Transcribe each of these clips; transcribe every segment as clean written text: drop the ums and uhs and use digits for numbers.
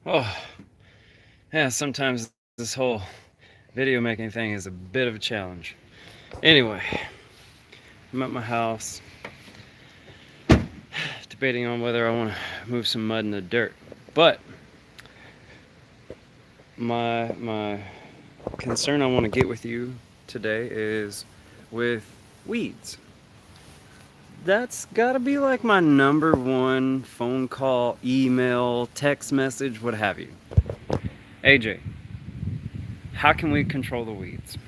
Oh, yeah, sometimes this whole video making thing is a bit of a challenge. Anyway, I'm at my house debating on whether I want to move some mud in the dirt. But my concern I want to get with you today is with weeds. That's got to be like my number one phone call, email, text message, what have you. AJ, how can we control the weeds?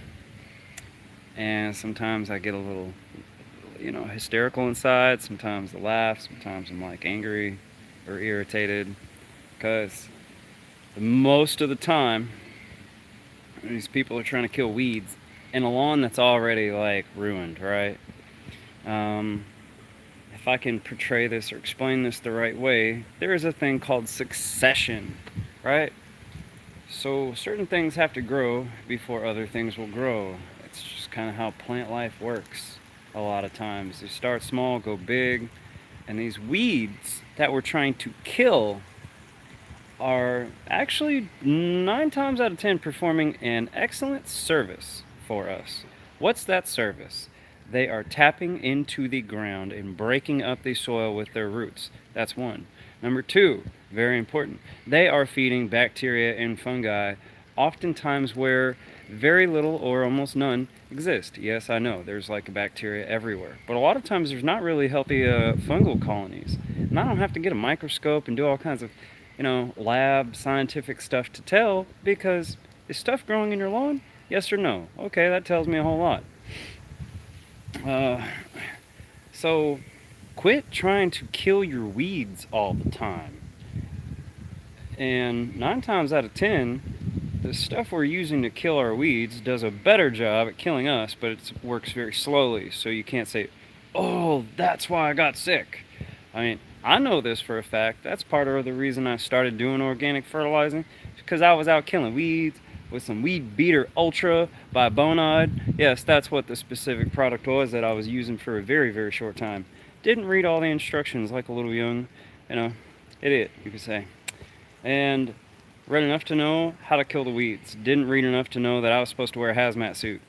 And sometimes I get a little hysterical inside. Sometimes I laugh. Sometimes I'm like angry or irritated because most of the time these people are trying to kill weeds in a lawn that's already like ruined, right? Um, if I can portray this or explain this the right way, there is a thing called succession, right? So certain things have to grow before other things will grow. It's just kind of how plant life works a lot of times. You start small, go big, and these weeds that we're trying to kill are actually 9 times out of 10 performing an excellent service for us. What's that service? They are tapping into the ground and breaking up the soil with their roots. That's one. Number two, very important, they are feeding bacteria and fungi, oftentimes where very little or almost none exist. Yes, I know there's like a bacteria everywhere, but a lot of times there's not really healthy fungal colonies. And I don't have to get a microscope and do all kinds of, lab scientific stuff to tell, because is stuff growing in your lawn? Yes or no? Okay, that tells me a whole lot. Uh, so quit trying to kill your weeds all the time. And 9 times out of 10, the stuff we're using to kill our weeds does a better job at killing us, but it works very slowly. So you can't say, oh, that's why I got sick. I mean, I know this for a fact. That's part of the reason I started doing organic fertilizing, because I was out killing weeds with some Weed Beater Ultra by Bonide. Yes, that's what the specific product was that I was using for a very, very short time. Didn't read all the instructions like a little young, idiot, you could say. And read enough to know how to kill the weeds. Didn't read enough to know that I was supposed to wear a hazmat suit.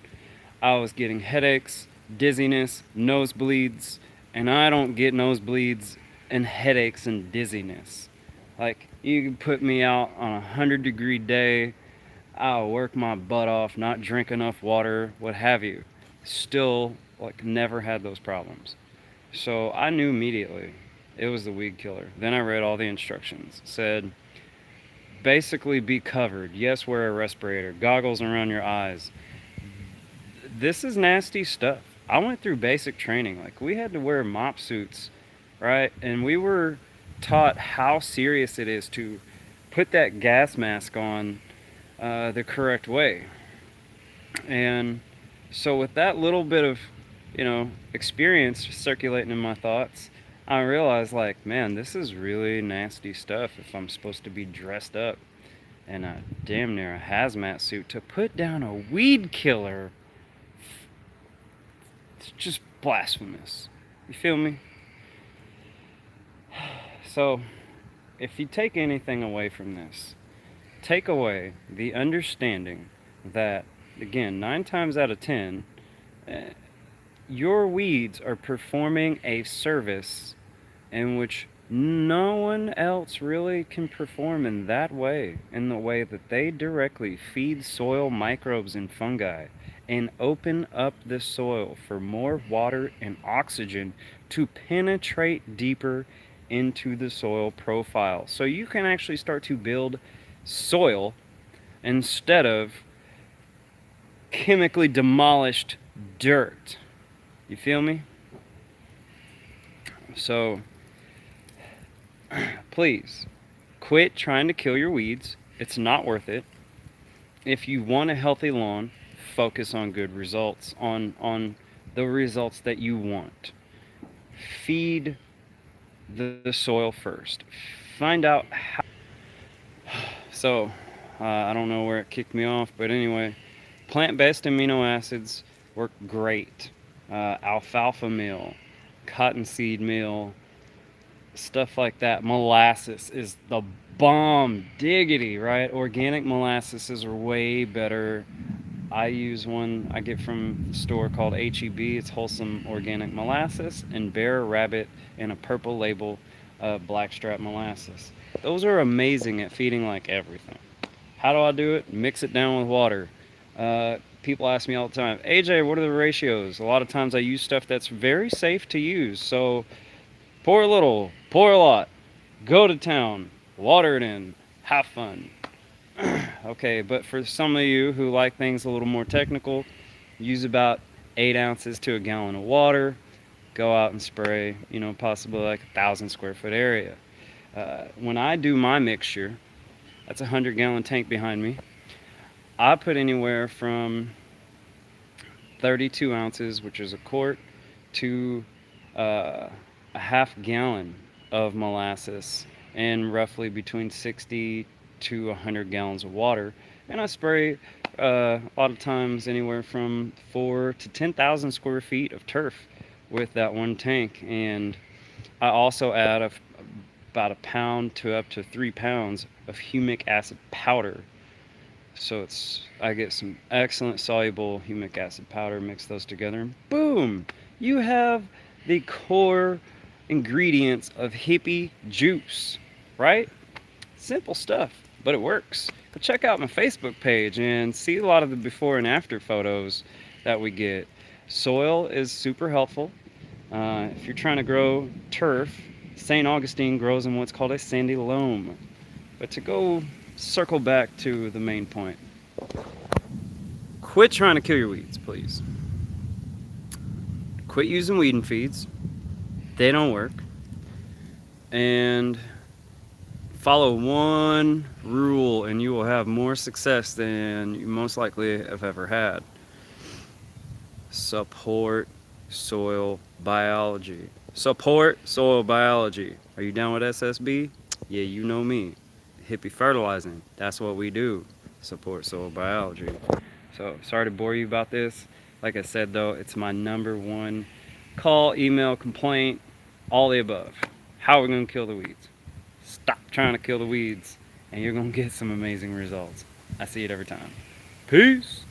I was getting headaches, dizziness, nosebleeds, and I don't get nosebleeds and headaches and dizziness. Like, you can put me out on a 100-degree day, I'll work my butt off, not drink enough water, what have you. Still, like, never had those problems. So I knew immediately it was the weed killer. Then I read all the instructions. It said, basically be covered. Yes, wear a respirator, goggles around your eyes. This is nasty stuff. I went through basic training. Like, we had to wear mop suits, right? And we were taught how serious it is to put that gas mask on the correct way. And so, with that little bit of, experience circulating in my thoughts, I realized, like, man, this is really nasty stuff if I'm supposed to be dressed up in a damn near a hazmat suit to put down a weed killer. It's just blasphemous. You feel me? So, if you take anything away from this, take away the understanding that, again, 9 times out of 10, your weeds are performing a service in which no one else really can perform in that way, in the way that they directly feed soil microbes and fungi and open up the soil for more water and oxygen to penetrate deeper into the soil profile. So you can actually start to build soil instead of chemically demolished dirt. You feel me? So, please, quit trying to kill your weeds. It's not worth it. If you want a healthy lawn, focus on good results, on the results that you want. Feed the soil first. Find out how. So, I don't know where it kicked me off, but anyway, plant-based amino acids work great. Alfalfa meal, cottonseed meal, stuff like that. Molasses is the bomb diggity, right? Organic molasses are way better. I use one I get from the store called HEB. It's wholesome organic molasses, and Bear Rabbit in a purple label, blackstrap molasses. Those are amazing at feeding like everything. How do I do it? Mix it down with water. People ask me all the time, AJ, what are the ratios? A lot of times I use stuff that's very safe to use. So pour a little, pour a lot, go to town, water it in, have fun. Okay, but for some of you who like things a little more technical, use about 8 ounces to a gallon of water. Go out and spray, possibly like 1,000 square foot area. When I do my mixture, that's a 100-gallon tank behind me. I put anywhere from 32 ounces, which is a quart, to a half gallon of molasses and roughly between 60 to 100 gallons of water. And I spray a lot of times anywhere from 4 to 10,000 square feet of turf with that one tank. And I also add about a pound to up to 3 pounds of humic acid powder. So I get some excellent soluble humic acid powder, mix those together, and boom, you have the core ingredients of hippie juice, right? Simple stuff, but it works. But check out my Facebook page and see a lot of the before and after photos that we get. Soil is super helpful. If you're trying to grow turf, St. Augustine grows in what's called a sandy loam. But to go circle back to the main point, quit trying to kill your weeds, please. Quit using weed and feeds. They don't work. And follow one rule and you will have more success than you most likely have ever had. Support soil biology. Support soil biology. Are you down with SSB? Yeah, you know me. Hippie fertilizing. That's what we do. Support soil biology. So sorry to bore you about this. Like I said though, it's my number one call, email, complaint, all the above. How are we going to kill the weeds? Stop trying to kill the weeds and you're going to get some amazing results. I see it every time. Peace.